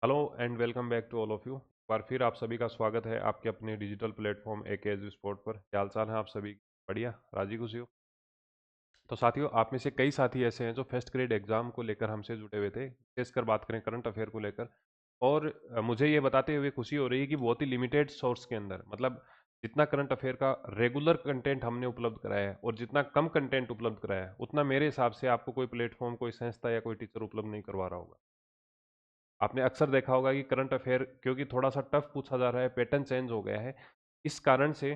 Hello and welcome back to all of you. बार फिर आप सभी का स्वागत है आपके अपने डिजिटल प्लेटफॉर्म एकेएस स्पोर्ट पर। क्या हाल चाल है आप सभी? बढ़िया, राजी खुशी हो? तो साथियों, आप में से कई साथी ऐसे हैं जो फर्स्ट ग्रेड एग्जाम को लेकर हमसे जुड़े हुए थे, खासकर बात करें करंट अफेयर को लेकर। और मुझे ये बताते हुए खुशी हो रही है कि बहुत ही लिमिटेड सोर्स के अंदर, मतलब जितना करंट अफेयर का रेगुलर कंटेंट हमने उपलब्ध कराया है और जितना कम कंटेंट उपलब्ध कराया है, उतना मेरे हिसाब से आपको कोई प्लेटफॉर्म, कोई संस्था या कोई टीचर उपलब्ध नहीं करवा रहा होगा। आपने अक्सर देखा होगा कि करंट अफेयर क्योंकि थोड़ा सा टफ पूछा जा रहा है, पैटर्न चेंज हो गया है, इस कारण से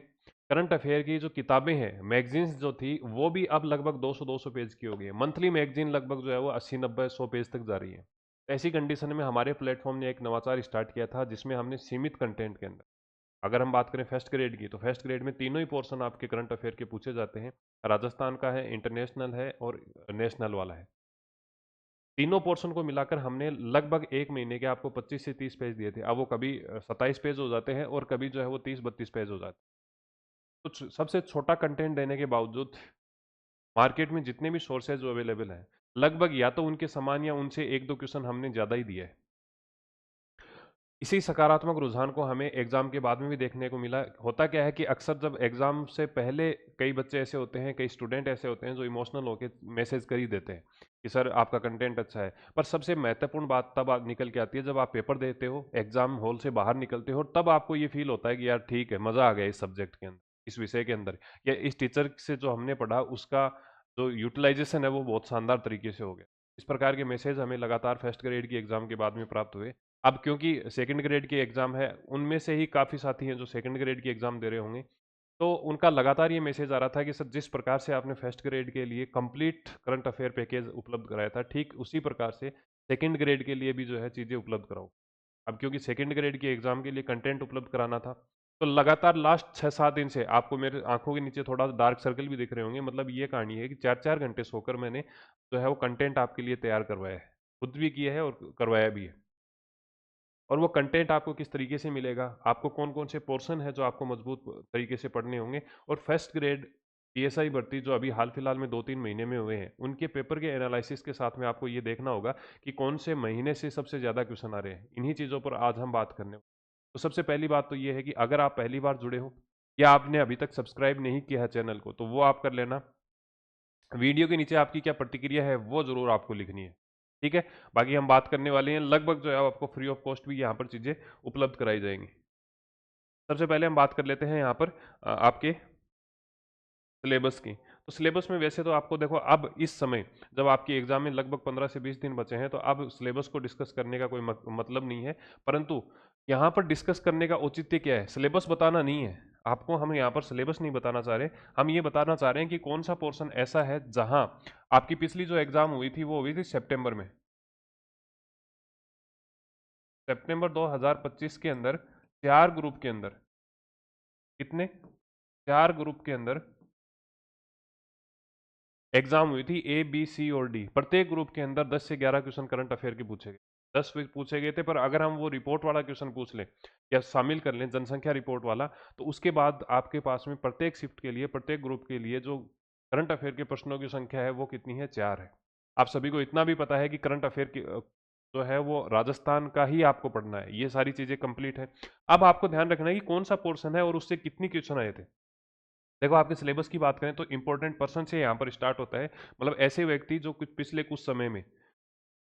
करंट अफेयर की जो किताबें हैं, मैगजीन्स जो थी, वो भी अब लगभग 200-200 पेज की हो गई है। मंथली मैगजीन लगभग जो है वो 80-90-100 पेज तक जा रही है। तो ऐसी कंडीशन में हमारे प्लेटफॉर्म ने एक नवाचार स्टार्ट किया था, जिसमें हमने सीमित कंटेंट के अंदर, अगर हम बात करें फर्स्ट ग्रेड की, तो फर्स्ट ग्रेड में तीनों ही पोर्शन आपके करंट अफेयर के पूछे जाते हैं। राजस्थान का है, इंटरनेशनल है और नेशनल वाला है। तीनों पोर्शन को मिलाकर हमने लगभग एक महीने के आपको 25 से 30 पेज दिए थे। अब वो कभी 27 पेज हो जाते हैं और कभी जो है वो 30-32 पेज हो जाते हैं। तो सबसे छोटा कंटेंट देने के बावजूद मार्केट में जितने भी सोर्सेज जो अवेलेबल हैं, लगभग या तो उनके समान या उनसे एक दो क्वेश्चन हमने ज़्यादा ही दिया है। इसी सकारात्मक रुझान को हमें एग्जाम के बाद में भी देखने को मिला। होता क्या है कि अक्सर जब एग्जाम से पहले कई बच्चे ऐसे होते हैं, कई स्टूडेंट ऐसे होते हैं जो इमोशनल होकर मैसेज कर ही देते हैं कि सर आपका कंटेंट अच्छा है। पर सबसे महत्वपूर्ण बात तब निकल के आती है जब आप पेपर देते हो, एग्जाम हॉल से बाहर निकलते हो, तब आपको ये फील होता है कि यार ठीक है, मजा आ गया इस सब्जेक्ट के अंदर, इस विषय के अंदर, या इस टीचर से जो हमने पढ़ा उसका जो यूटिलाइजेशन है वो बहुत शानदार तरीके से हो गया। इस प्रकार के मैसेज हमें लगातार फर्स्ट ग्रेड की एग्जाम के बाद में प्राप्त हुए। अब क्योंकि सेकंड ग्रेड की एग्जाम है, उनमें से ही काफ़ी साथी हैं जो सेकंड ग्रेड की एग्जाम दे रहे होंगे, तो उनका लगातार ये मैसेज आ रहा था कि सर जिस प्रकार से आपने फर्स्ट ग्रेड के लिए कंप्लीट करंट अफेयर पैकेज उपलब्ध कराया था, ठीक उसी प्रकार से सेकंड ग्रेड के लिए भी जो है चीज़ें उपलब्ध कराओ। अब क्योंकि सेकंड ग्रेड की एग्जाम के लिए कंटेंट उपलब्ध कराना था, तो लगातार लास्ट 6-7 दिन से आपको मेरे आंखों के नीचे थोड़ा डार्क सर्कल भी दिख रहे होंगे। मतलब ये कहानी है कि 4-4 घंटे सोकर मैंने जो है वो कंटेंट आपके लिए तैयार करवाया है, खुद भी किया है और करवाया भी है। और वो कंटेंट आपको किस तरीके से मिलेगा, आपको कौन कौन से पोर्शन है जो आपको मजबूत तरीके से पढ़ने होंगे, और फर्स्ट ग्रेड पीएसआई भर्ती जो अभी हाल फिलहाल में 2-3 महीने में हुए हैं, उनके पेपर के एनालिसिस के साथ में आपको ये देखना होगा कि कौन से महीने से सबसे ज़्यादा क्वेश्चन आ रहे हैं। इन्हीं चीज़ों पर आज हम बात करने। तो सबसे पहली बात तो ये है कि अगर आप पहली बार जुड़े हो या आपने अभी तक सब्सक्राइब नहीं किया है चैनल को, तो वो आप कर लेना। वीडियो के नीचे आपकी क्या प्रतिक्रिया है वो जरूर आपको लिखनी है, ठीक है? बाकी हम बात करने वाले हैं, लगभग जो है आपको फ्री ऑफ कॉस्ट भी यहाँ पर चीज़ें उपलब्ध कराई जाएंगी। सबसे पहले हम बात कर लेते हैं यहाँ पर आपके सिलेबस की। तो सिलेबस में वैसे तो आपको देखो, अब इस समय जब आपकी एग्जाम में लगभग 15 से 20 दिन बचे हैं, तो अब सिलेबस को डिस्कस करने का कोई मतलब नहीं है। परंतु यहाँ पर डिस्कस करने का औचित्य क्या है? सिलेबस बताना नहीं है आपको, हम यहाँ पर सिलेबस नहीं बताना चाह रहे। हम ये बताना चाह रहे हैं कि कौन सा पोर्शन ऐसा है जहां आपकी पिछली जो एग्जाम हुई थी वो हुई थी सितंबर में। सितंबर 2025 के अंदर चार ग्रुप के अंदर, कितने, चार ग्रुप के अंदर एग्जाम हुई थी, ए बी सी और डी। प्रत्येक ग्रुप के अंदर 10 से 11 क्वेश्चन करंट अफेयर के पूछे गए, 10 पूछे गए थे। पर अगर हम वो रिपोर्ट वाला क्वेश्चन पूछ लें या शामिल कर लें जनसंख्या रिपोर्ट वाला, तो उसके बाद आपके पास में प्रत्येक शिफ्ट के लिए, प्रत्येक ग्रुप के लिए जो करंट अफेयर के प्रश्नों की संख्या है वो कितनी है? 4 है। आप सभी को इतना भी पता है कि करंट अफेयर की जो है वो राजस्थान का ही आपको पढ़ना है, ये सारी चीजें कंप्लीट है। अब आपको ध्यान रखना है कि कौन सा पोर्शन है और उससे कितनी क्वेश्चन आए थे। देखो, आपके सिलेबस की बात करें तो इंपॉर्टेंट पर्सन से यहाँ पर स्टार्ट होता है। मतलब ऐसे व्यक्ति जो कुछ पिछले कुछ समय में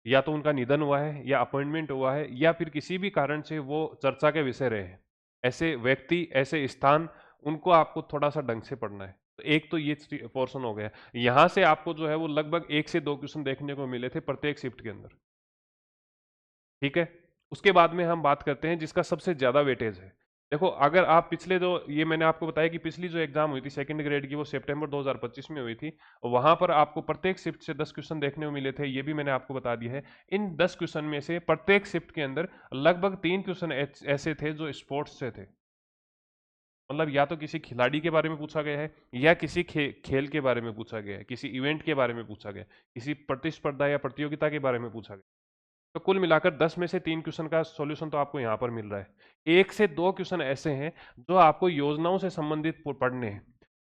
या तो उनका निधन हुआ है या अपॉइंटमेंट हुआ है या फिर किसी भी कारण से वो चर्चा के विषय रहे हैं, ऐसे व्यक्ति, ऐसे स्थान, उनको आपको थोड़ा सा ढंग से पढ़ना है। तो एक तो ये पोर्शन हो गया। यहाँ से आपको जो है वो लगभग 1 से 2 क्वेश्चन देखने को मिले थे प्रत्येक शिफ्ट के अंदर, ठीक है? उसके बाद में हम बात करते हैं जिसका सबसे ज्यादा वेटेज है। देखो, अगर आप पिछले जो, ये मैंने आपको बताया कि पिछली जो एग्जाम हुई थी सेकंड ग्रेड की, वो सितंबर 2025 में हुई थी। वहां पर आपको प्रत्येक शिफ्ट से 10 क्वेश्चन देखने को मिले थे, ये भी मैंने आपको बता दिया है। इन 10 क्वेश्चन में से प्रत्येक शिफ्ट के अंदर लगभग 3 क्वेश्चन ऐसे थे जो स्पोर्ट्स से थे। मतलब या तो किसी खिलाड़ी के बारे में पूछा गया है या किसी खेल के बारे में पूछा गया है, किसी इवेंट के बारे में पूछा गया है, किसी प्रतिस्पर्धा या प्रतियोगिता के बारे में पूछा गया। तो कुल मिलाकर 10 में से 3 क्वेश्चन का सॉल्यूशन तो आपको यहाँ पर मिल रहा है। 1 से 2 क्वेश्चन ऐसे हैं जो आपको योजनाओं से संबंधित पढ़ने हैं।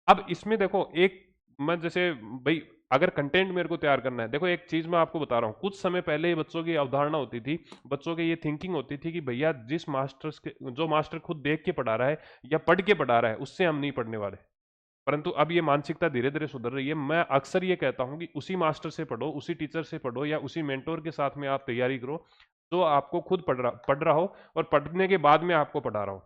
अब इसमें देखो, एक मैं जैसे, भाई अगर कंटेंट मेरे को तैयार करना है, देखो एक चीज मैं आपको बता रहा हूँ, कुछ समय पहले बच्चों की अवधारणा होती थी, बच्चों की ये थिंकिंग होती थी कि भैया जिस मास्टर के, जो मास्टर खुद देख के पढ़ा रहा है या पढ़ के पढ़ा रहा है, उससे हम नहीं पढ़ने वाले। परंतु अब ये मानसिकता धीरे धीरे सुधर रही है। मैं अक्सर ये कहता हूँ कि उसी मास्टर से पढ़ो, उसी टीचर से पढ़ो, या उसी मेंटोर के साथ में आप तैयारी करो जो आपको खुद पढ़ रहा हो और पढ़ने के बाद में आपको पढ़ा रहा हो।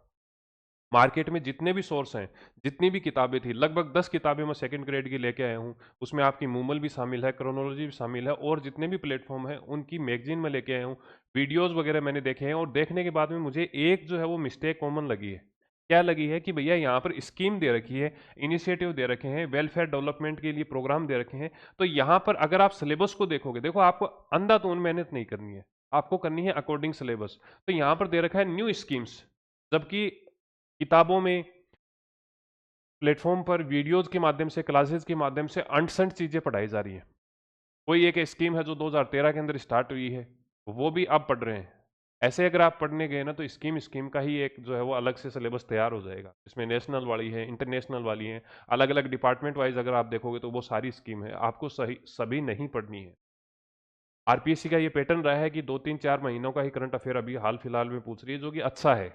मार्केट में जितने भी सोर्स हैं, जितनी भी किताबें थी, लगभग 10 किताबें मैं सेकंड ग्रेड की लेके आया हूँ। उसमें आपकी मूमल भी शामिल है, क्रोनोलॉजी भी शामिल है, और जितने भी प्लेटफॉर्म हैं उनकी मैगजीन में लेके आया हूँ। वीडियोस वगैरह मैंने देखे हैं, और देखने के बाद में मुझे एक जो है वो मिस्टेक कॉमन लगी है। क्या लगी है कि भैया यहाँ पर स्कीम दे रखी है, इनिशिएटिव दे रखे हैं, वेलफेयर डेवलपमेंट के लिए प्रोग्राम दे रखे हैं। तो यहाँ पर अगर आप सिलेबस को देखोगे, देखो आपको अंधाधुंध मेहनत नहीं करनी है, आपको करनी है अकॉर्डिंग सिलेबस। तो यहाँ पर दे रखा है न्यू स्कीम्स, जबकि किताबों में, प्लेटफॉर्म पर वीडियोज के माध्यम से, क्लासेस के माध्यम से अनसंट चीजें पढ़ाई जा रही हैं। कोई एक स्कीम है जो 2013 के अंदर स्टार्ट हुई है, वो भी आप पढ़ रहे हैं। ऐसे अगर आप पढ़ने गए ना, तो स्कीम स्कीम का ही एक जो है वो अलग से सिलेबस तैयार हो जाएगा। इसमें नेशनल वाली है, इंटरनेशनल वाली है, अलग अलग डिपार्टमेंट वाइज अगर आप देखोगे तो वो सारी स्कीम है, आपको सही सभी नहीं पढ़नी है। आरपीएससी का ये पैटर्न रहा है कि 2-3-4 महीनों का ही करंट अफेयर अभी हाल फिलहाल में पूछ रही है, जो कि अच्छा है।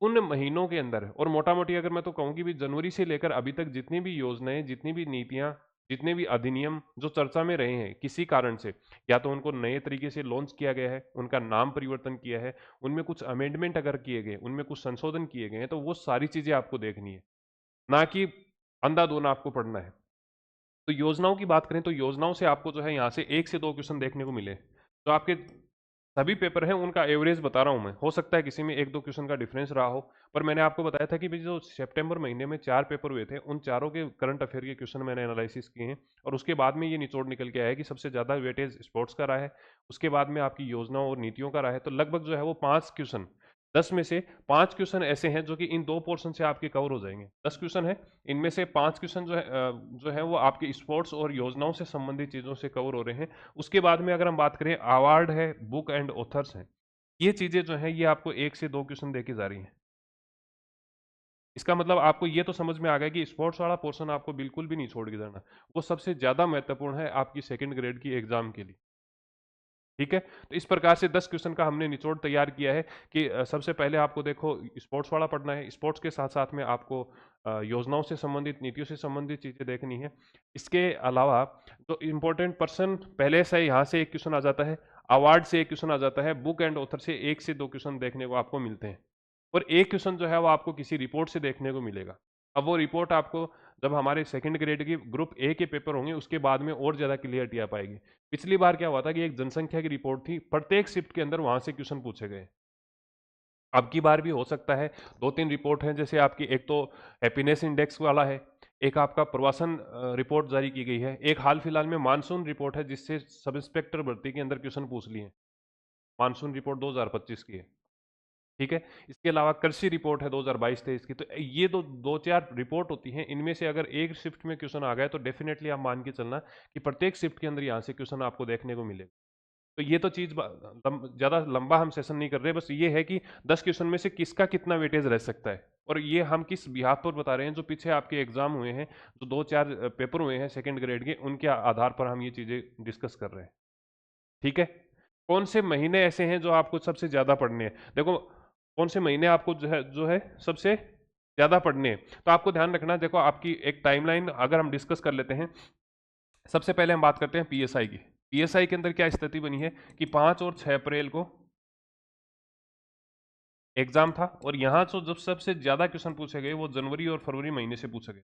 उन महीनों के अंदर, और मोटा मोटी अगर मैं तो कहूँ कि भी जनवरी से लेकर अभी तक जितनी भी योजनाएं, जितनी भी नीतियां, जितने भी अधिनियम जो चर्चा में रहे हैं किसी कारण से, या तो उनको नए तरीके से लॉन्च किया गया है, उनका नाम परिवर्तन किया है, उनमें कुछ अमेंडमेंट अगर किए गए, उनमें कुछ संशोधन किए गए हैं, तो वो सारी चीजें आपको देखनी है, ना कि अंधाधुंध आपको पढ़ना है। तो योजनाओं की बात करें तो योजनाओं से आपको जो है यहाँ से 1 से 2 क्वेश्चन देखने को मिले। तो आपके सभी पेपर हैं उनका एवरेज बता रहा हूं मैं, हो सकता है किसी में 1-2 क्वेश्चन का डिफरेंस रहा हो, पर मैंने आपको बताया था कि भाई जो सितंबर महीने में 4 पेपर हुए थे, उन चारों के करंट अफेयर के क्वेश्चन मैंने एनालिसिस किए हैं, और उसके बाद में ये निचोड़ निकल के आया है कि सबसे ज़्यादा वेटेज स्पोर्ट्स का रहा है, उसके बाद में आपकी योजनाओं और नीतियों का रहा है। तो लगभग जो है वो 5 क्वेश्चन, 10 में से 5 क्वेश्चन ऐसे हैं जो कि इन 2 पोर्शन से आपके कवर हो जाएंगे। 10 क्वेश्चन है, इनमें से 5 क्वेश्चन जो है वो आपके स्पोर्ट्स और योजनाओं से संबंधित चीज़ों से कवर हो रहे हैं। उसके बाद में अगर हम बात करें, अवार्ड है, बुक एंड ऑथर्स हैं, ये चीज़ें जो हैं ये आपको 1 से 2 क्वेश्चन देके जा रही हैं। इसका मतलब आपको ये तो समझ में आ गया कि स्पोर्ट्स वाला पोर्शन आपको बिल्कुल भी नहीं छोड़ के जाना, वो सबसे ज़्यादा महत्वपूर्ण है आपकी सेकंड ग्रेड की एग्जाम के लिए। ठीक है, तो इस प्रकार से 10 क्वेश्चन का हमने निचोड़ तैयार किया है कि सबसे पहले आपको देखो स्पोर्ट्स वाला पढ़ना है, स्पोर्ट्स के साथ साथ में आपको योजनाओं से संबंधित, नीतियों से संबंधित चीज़ें देखनी है। इसके अलावा जो इम्पोर्टेंट पर्सन पहले से यहाँ से 1 क्वेश्चन आ जाता है, अवार्ड से 1 क्वेश्चन आ जाता है, बुक एंड ऑथर से 1 से 2 क्वेश्चन देखने को आपको मिलते हैं, और 1 क्वेश्चन जो है वो आपको किसी रिपोर्ट से देखने को मिलेगा। अब वो रिपोर्ट आपको जब हमारे सेकंड ग्रेड की ग्रुप ए के पेपर होंगे उसके बाद में और ज़्यादा क्लियरिटी आ पाएगी। पिछली बार क्या हुआ था कि एक जनसंख्या की रिपोर्ट थी, प्रत्येक शिफ्ट के अंदर वहां से क्वेश्चन पूछे गए। अब की बार भी हो सकता है 2-3 रिपोर्ट हैं, जैसे आपकी एक तो हैप्पीनेस इंडेक्स वाला है, एक आपका प्रवासन रिपोर्ट जारी की गई है, एक हाल फिलहाल में मानसून रिपोर्ट है जिससे सब इंस्पेक्टर भर्ती के अंदर क्वेश्चन पूछ लिए। मानसून रिपोर्ट 2025 की है। ठीक है, इसके अलावा कृषि रिपोर्ट है 2022-23 की। तो ये दो चार रिपोर्ट होती हैं, इनमें से अगर एक शिफ्ट में क्वेश्चन आ गए तो डेफिनेटली आप मान के चलना कि प्रत्येक शिफ्ट के अंदर यहाँ से क्वेश्चन आपको देखने को मिलेगा। तो ये तो चीज़ ज़्यादा लंबा हम सेशन नहीं कर रहे, बस ये है कि 10 क्वेश्चन में से किसका कितना वेटेज रह सकता है, और ये हम किस बिहाफ पर बता रहे हैं, जो पीछे आपके एग्जाम हुए हैं, जो 2-4 पेपर हुए हैं सेकेंड ग्रेड के, उनके आधार पर हम ये चीज़ें डिस्कस कर रहे हैं। ठीक है, कौन से महीने ऐसे हैं जो आपको सबसे ज़्यादा पढ़ने हैं, देखो कौन से महीने आपको जो है सबसे ज़्यादा पढ़ने हैं। तो आपको ध्यान रखना, देखो आपकी एक टाइमलाइन अगर हम डिस्कस कर लेते हैं। सबसे पहले हम बात करते हैं पीएसआई की। पीएसआई के अंदर क्या स्थिति बनी है कि 5 और 6 अप्रैल को एग्जाम था, और यहां तो जब सबसे ज्यादा क्वेश्चन पूछे गए वो जनवरी और फरवरी महीने से पूछे गए।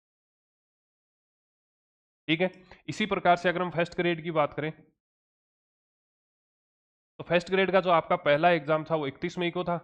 ठीक है, इसी प्रकार से अगर हम फर्स्ट ग्रेड की बात करें, तो फर्स्ट ग्रेड का जो आपका पहला एग्जाम था वो 31 मई को था।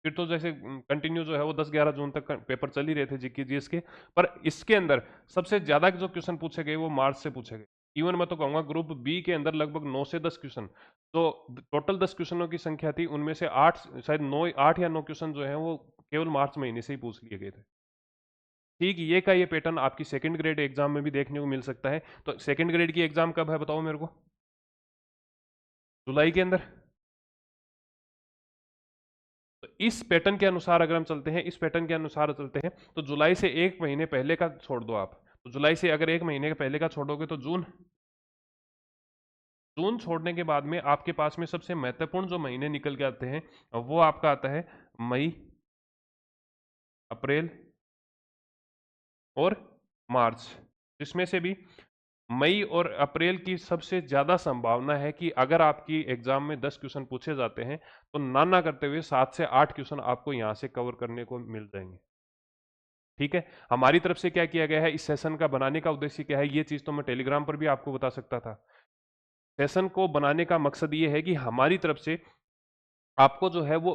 फिर तो जैसे कंटिन्यू जो है वो 10-11 जून तक पेपर चल ही रहे थे जीके जीएस के, पर इसके अंदर सबसे ज्यादा जो क्वेश्चन पूछे गए वो मार्च से पूछे गए। इवन मैं तो कहूंगा ग्रुप बी के अंदर लगभग 9 से 10 क्वेश्चन, तो टोटल 10 क्वेश्चनों की संख्या थी, उनमें से 8, शायद 9, 8 या 9 क्वेश्चन जो है वो केवल मार्च महीने से ही पूछ लिए गए थे। ठीक, ये का ये पैटर्न आपकी सेकंड ग्रेड एग्जाम में भी देखने को मिल सकता है। तो सेकंड ग्रेड की एग्जाम कब है बताओ मेरे को, जुलाई के अंदर। तो इस पैटर्न के अनुसार अगर हम चलते हैं, इस पैटर्न के अनुसार चलते हैं, तो जुलाई से 1 महीने पहले का छोड़ दो आप, तो जुलाई से अगर एक महीने के पहले का छोड़ोगे तो जून, जून छोड़ने के बाद में आपके पास में सबसे महत्वपूर्ण जो महीने निकल के आते हैं वो आपका आता है मई, अप्रैल और मार्च। जिसमें से भी मई और अप्रैल की सबसे ज्यादा संभावना है कि अगर आपकी एग्जाम में 10 क्वेश्चन पूछे जाते हैं तो ना करते हुए 7 से 8 क्वेश्चन आपको यहां से कवर करने को मिल जाएंगे। ठीक है, हमारी तरफ से क्या किया गया है, इस सेशन का बनाने का उद्देश्य क्या है, ये चीज तो मैं टेलीग्राम पर भी आपको बता सकता था। सेशन को बनाने का मकसद ये है कि हमारी तरफ से आपको जो है वो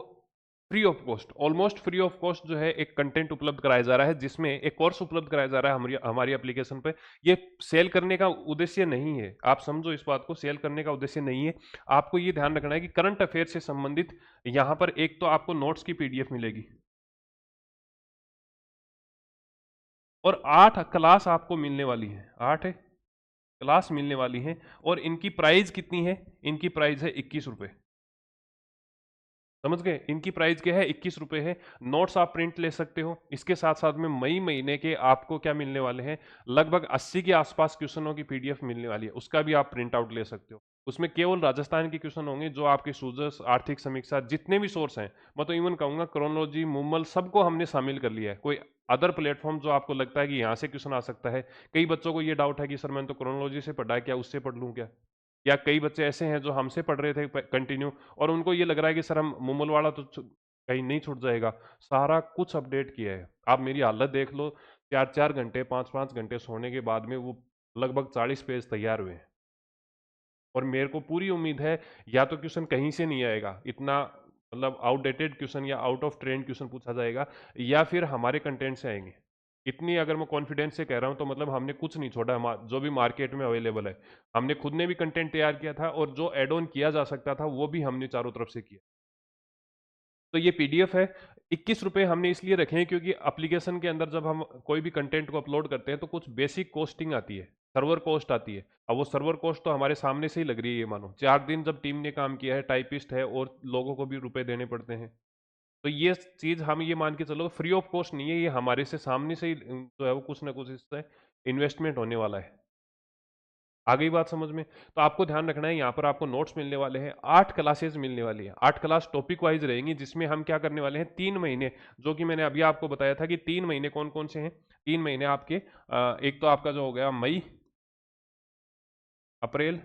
free of cost, almost free of cost जो है एक कंटेंट उपलब्ध कराया जा रहा है, जिसमें एक कोर्स उपलब्ध कराया जा रहा है हमारी हमारी एप्लीकेशन पे। ये सेल करने का उद्देश्य नहीं है, आप समझो इस बात को, सेल करने का उद्देश्य नहीं है। आपको ये ध्यान रखना है कि करंट अफेयर से संबंधित यहां पर एक तो आपको नोट्स की पीडीएफ मिलेगी और 8 क्लास आपको मिलने वाली है, 8 क्लास मिलने वाली है। और इनकी प्राइस कितनी है, इनकी प्राइस है 21 रुपए। समझ गए, इनकी प्राइस क्या है, 21 रुपए है। नोट्स आप प्रिंट ले सकते हो। इसके साथ साथ में मई महीने के आपको क्या मिलने वाले हैं, लगभग 80 के आसपास क्वेश्चनों की पीडीएफ मिलने वाली है, उसका भी आप प्रिंट आउट ले सकते हो। उसमें केवल राजस्थान के क्वेश्चन होंगे, जो आपके सूजस, आर्थिक समीक्षा, जितने भी सोर्स हैं, मैं तो इवन कहूंगा क्रोनोलॉजी, मुमल, सबको हमने शामिल कर लिया है। कोई अदर प्लेटफॉर्म जो आपको लगता है कि यहाँ से क्वेश्चन आ सकता है, कई बच्चों को ये डाउट है कि सर मैंने तो क्रोनोलॉजी से पढ़ा है, क्या उससे पढ़ लूँ क्या, या कई बच्चे ऐसे हैं जो हमसे पढ़ रहे थे कंटिन्यू और उनको ये लग रहा है कि सर हम मुमल वाला तो कहीं नहीं छूट जाएगा। सारा कुछ अपडेट किया है, आप मेरी हालत देख लो, 4 4 घंटे 5 5 घंटे सोने के बाद में वो लगभग 40 पेज तैयार हुए हैं। और मेरे को पूरी उम्मीद है या तो क्वेश्चन कहीं से नहीं आएगा, इतना मतलब आउटडेटेड क्वेश्चन या आउट ऑफ ट्रेंड क्वेश्चन पूछा जाएगा, या फिर हमारे कंटेंट से आएंगे। इतनी अगर मैं कॉन्फिडेंस से कह रहा हूं तो मतलब हमने कुछ नहीं छोड़ा, जो भी मार्केट में अवेलेबल है हमने खुद ने भी कंटेंट तैयार किया था, और जो एड ऑन किया जा सकता था वो भी हमने चारों तरफ से किया। तो ये पीडीएफ है, 21 रुपए हमने इसलिए रखे हैं क्योंकि एप्लीकेशन के अंदर जब हम कोई भी कंटेंट को अपलोड करते हैं तो कुछ बेसिक कॉस्टिंग आती है, सर्वर कॉस्ट आती है। अब वो सर्वर कॉस्ट तो हमारे सामने से ही लग रही है, ये मानो 4 दिन जब टीम ने काम किया है, टाइपिस्ट है और लोगों को भी रुपए देने पड़ते हैं। तो ये चीज हम ये मान के चलो फ्री ऑफ कॉस्ट नहीं है, ये हमारे से सामने से ही जो है वो कुछ ना कुछ इससे इन्वेस्टमेंट होने वाला है। आ गई बात समझ में। तो आपको ध्यान रखना है, यहाँ पर आपको नोट्स मिलने वाले हैं, 8 क्लासेस मिलने वाली है, 8 क्लास टॉपिक वाइज रहेंगी, जिसमें हम क्या करने वाले हैं, 3 महीने, जो कि मैंने अभी आपको बताया था कि 3 महीने कौन कौन से हैं। 3 महीने आपके एक तो आपका जो हो गया मई, अप्रैल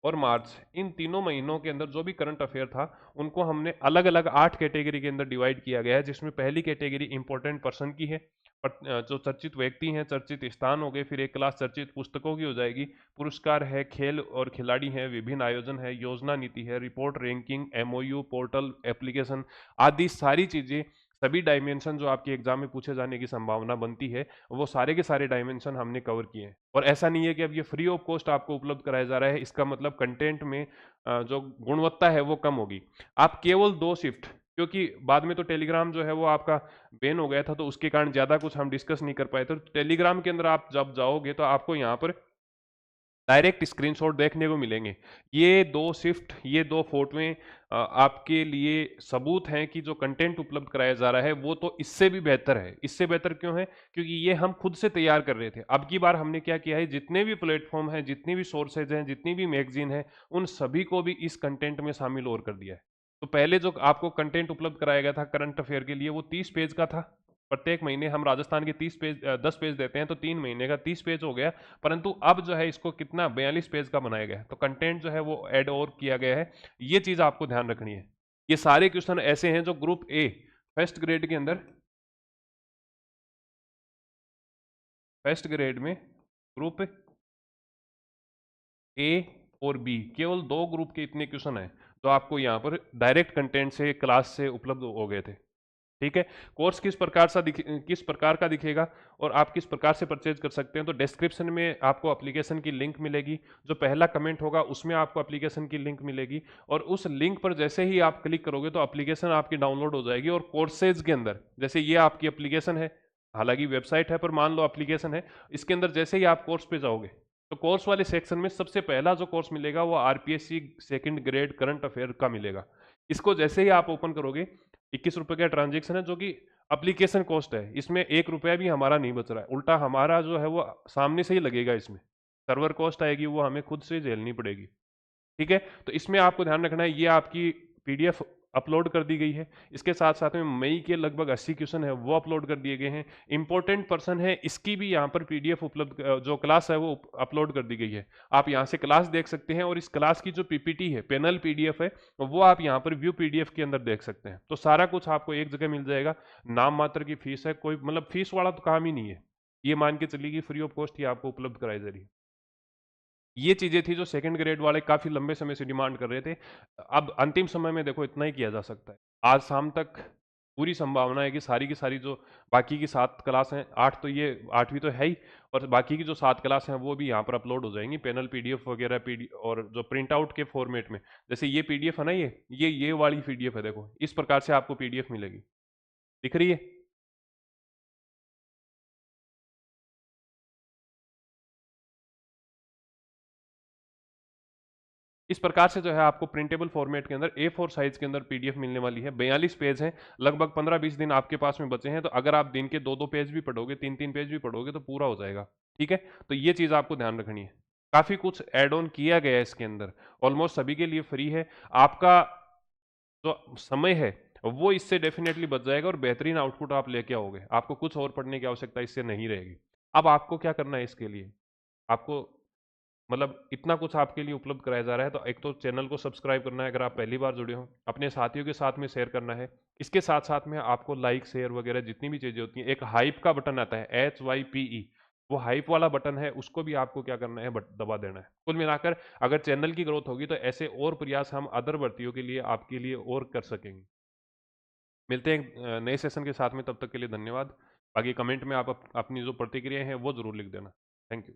और मार्च, इन तीनों महीनों के अंदर जो भी करंट अफेयर था उनको हमने अलग अलग 8 कैटेगरी के अंदर डिवाइड किया गया है, जिसमें पहली कैटेगरी इंपॉर्टेंट पर्सन की है, जो चर्चित व्यक्ति हैं, चर्चित स्थान हो गए, फिर एक क्लास चर्चित पुस्तकों की हो जाएगी, पुरस्कार है, खेल और खिलाड़ी हैं, विभिन्न आयोजन है, योजना नीति है, report, ranking, MOU, portal, application आदि सारी चीजें, सभी डायमेंशन जो आपके एग्जाम में पूछे जाने की संभावना बनती है, वो सारे के सारे डायमेंशन हमने कवर किए हैं। और ऐसा नहीं है कि अब ये फ्री ऑफ कॉस्ट आपको उपलब्ध कराया जा रहा है, इसका मतलब कंटेंट में जो गुणवत्ता है वो कम होगी। आप केवल 2 शिफ्ट, क्योंकि बाद में तो टेलीग्राम जो है वो आपका बैन हो गया था, तो उसके कारण ज्यादा कुछ हम डिस्कस नहीं कर पाए, तो टेलीग्राम के अंदर आप जब जाओगे तो आपको यहाँ पर डायरेक्ट स्क्रीनशॉट देखने को मिलेंगे। ये 2 शिफ्ट, ये 2 फोटोएं आपके लिए सबूत हैं कि जो कंटेंट उपलब्ध कराया जा रहा है वो तो इससे भी बेहतर है। इससे बेहतर क्यों है, क्योंकि ये हम खुद से तैयार कर रहे थे। अब की बार हमने क्या किया है, जितने भी प्लेटफॉर्म हैं, जितनी भी सोर्सेज हैं, जितनी भी मैगजीन है, उन सभी को भी इस कंटेंट में शामिल और कर दिया है। तो पहले जो आपको कंटेंट उपलब्ध कराया गया था करंट अफेयर के लिए, वो 30 पेज का था। प्रत्येक महीने हम राजस्थान के 30 पेज 10 पेज देते हैं, तो 3 महीने का 30 पेज हो गया। परंतु अब जो है इसको कितना 42 पेज का बनाया गया है, तो कंटेंट जो है वो ऐड और किया गया है। ये चीज आपको ध्यान रखनी है। ये सारे क्वेश्चन ऐसे हैं जो ग्रुप ए फर्स्ट ग्रेड के अंदर, फर्स्ट ग्रेड में ग्रुप ए और बी, केवल 2 ग्रुप के इतने क्वेश्चन हैं जो आपको यहाँ पर डायरेक्ट कंटेंट से क्लास से उपलब्ध हो गए थे। ठीक है, कोर्स किस प्रकार का दिखेगा और आप किस प्रकार से परचेज कर सकते हैं, तो डिस्क्रिप्शन में आपको एप्लीकेशन की लिंक मिलेगी, जो पहला कमेंट होगा उसमें आपको एप्लीकेशन की लिंक मिलेगी, और उस लिंक पर जैसे ही आप क्लिक करोगे तो एप्लीकेशन आपकी डाउनलोड हो जाएगी। और कोर्सेज के अंदर, जैसे ये आपकी एप्लीकेशन है, हालांकि वेबसाइट है पर मान लो एप्लीकेशन है, इसके अंदर जैसे ही आप कोर्स पे जाओगे तो कोर्स वाले सेक्शन में सबसे पहला जो कोर्स मिलेगा वो RPSC second grade current affair का मिलेगा। इसको जैसे ही आप ओपन करोगे, 21 रुपए का ट्रांजेक्शन है, जो कि एप्लीकेशन कॉस्ट है, इसमें 1 रुपया भी हमारा नहीं बच रहा है, उल्टा हमारा जो है वो सामने से ही लगेगा, इसमें सर्वर कॉस्ट आएगी वो हमें खुद से झेलनी पड़ेगी। ठीक है, तो इसमें आपको ध्यान रखना है, ये आपकी पीडीएफ अपलोड कर दी गई है, इसके साथ साथ में मई के लगभग 80 क्वेश्चन है वो अपलोड कर दिए गए हैं। इंपॉर्टेंट पर्सन है, इसकी भी यहाँ पर पीडीएफ उपलब्ध, जो क्लास है वो अपलोड कर दी गई है। आप यहाँ से क्लास देख सकते हैं, और इस क्लास की जो पीपीटी है, पैनल पीडीएफ है, वो आप यहाँ पर व्यू पीडीएफ के अंदर देख सकते हैं। तो सारा कुछ आपको एक जगह मिल जाएगा। नाम मात्र की फीस है, कोई मतलब फीस वाला तो काम ही नहीं है, ये मान के चलिए कि फ्री ऑफ कॉस्ट ही आपको उपलब्ध कराई जा रही है। ये चीजें थी जो सेकंड ग्रेड वाले काफी लंबे समय से डिमांड कर रहे थे। अब अंतिम समय में देखो इतना ही किया जा सकता है। आज शाम तक पूरी संभावना है कि सारी की सारी जो बाकी की 7 क्लास हैं, 8 तो ये 8वीं तो है ही, और बाकी की जो 7 क्लास हैं वो भी यहाँ पर अपलोड हो जाएंगी, पैनल पीडीएफ वगैरह पीडी और जो प्रिंट आउट के फॉर्मेट में। जैसे ये पीडीएफ है ना, ये वाली पीडीएफ है, देखो इस प्रकार से आपको पीडीएफ मिलेगी, दिख रही है। इस प्रकार से जो है आपको प्रिंटेबल फॉर्मेट के अंदर A4 साइज के अंदर पीडीएफ मिलने वाली है। 42 पेज हैं, लगभग 15-20 दिन आपके पास में बचे हैं, तो अगर आप दिन के 2-2 पेज भी पढ़ोगे, 3-3 पेज भी पढ़ोगे तो पूरा हो जाएगा। ठीक है, तो ये चीज़ आपको ध्यान रखनी है। काफ़ी कुछ एड ऑन किया गया है इसके अंदर, ऑलमोस्ट सभी के लिए फ्री है। आपका जो समय है वो इससे डेफिनेटली बच जाएगा, और बेहतरीन आउटपुट आप लेके आओगे। आपको कुछ और पढ़ने की आवश्यकता इससे नहीं रहेगी। अब आपको क्या करना है इसके लिए, आपको मतलब इतना कुछ आपके लिए उपलब्ध कराया जा रहा है, तो एक तो चैनल को सब्सक्राइब करना है अगर आप पहली बार जुड़े हो, अपने साथियों के साथ में शेयर करना है। इसके साथ साथ में आपको लाइक शेयर वगैरह जितनी भी चीज़ें होती हैं, एक हाइप का बटन आता है HYPE, वो हाइप वाला बटन है, उसको भी आपको क्या करना है, दबा देना है। कुल मिलाकर अगर चैनल की ग्रोथ होगी तो ऐसे और प्रयास हम अदर भर्तियों के लिए आपके लिए और कर सकेंगे। मिलते हैं नए सेशन के साथ में, तब तक के लिए धन्यवाद। बाकी कमेंट में आप अपनी जो प्रतिक्रिया है वो जरूर लिख देना। Thank you.